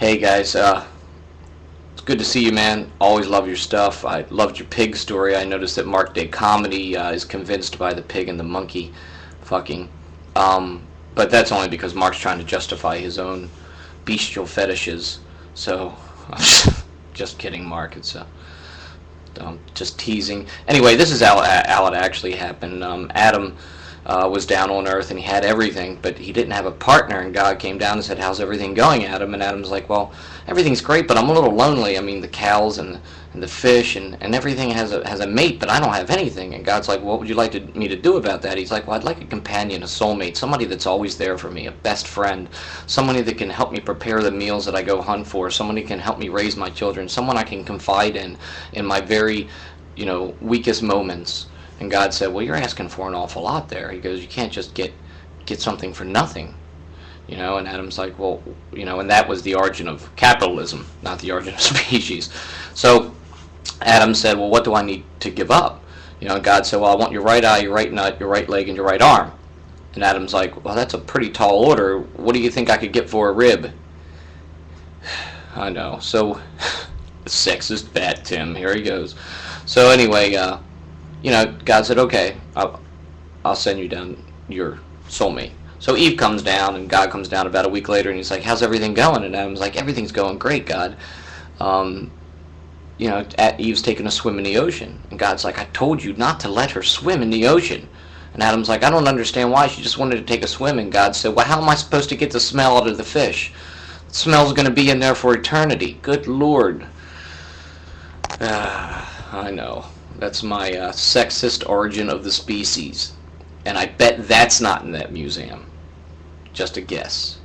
Hey guys, it's good to see you, man. Always love your stuff. I loved your pig story. I noticed that Mark Day Comedy is convinced by the pig and the monkey fucking. But that's only because Mark's trying to justify his own bestial fetishes. So, just kidding, Mark. It's just teasing. Anyway, this is how it actually happened. Adam was down on earth and he had everything, but he didn't have a partner, and God came down and said, how's everything going, Adam? And Adam's like, well, everything's great, but I'm a little lonely. I mean, the cows and the fish and everything has a mate, but I don't have anything. And God's like, what would you like me to do about that? He's like, well, I'd like a companion, a soulmate, somebody that's always there for me, a best friend, somebody that can help me prepare the meals that I go hunt for, somebody who can help me raise my children, someone I can confide in my very, weakest moments. And God said, well, you're asking for an awful lot there. He goes, you can't just get something for nothing. And Adam's like, well, and that was the origin of capitalism, not the origin of species. So Adam said, well, what do I need to give up? And God said, well, I want your right eye, your right nut, your right leg, and your right arm. And Adam's like, well, that's a pretty tall order. What do you think I could get for a rib? I know. So, sexist bat Tim. Here he goes. So anyway, God said, okay, I'll send you down your soulmate. So Eve comes down, and God comes down about a week later, and he's like, how's everything going? And Adam's like, everything's going great, God. Eve's taking a swim in the ocean. And God's like, I told you not to let her swim in the ocean. And Adam's like, I don't understand why. She just wanted to take a swim. And God said, well, how am I supposed to get the smell out of the fish? The smell's going to be in there for eternity. Good Lord. I know. That's my sexist origin of the species. And I bet that's not in that museum. Just a guess.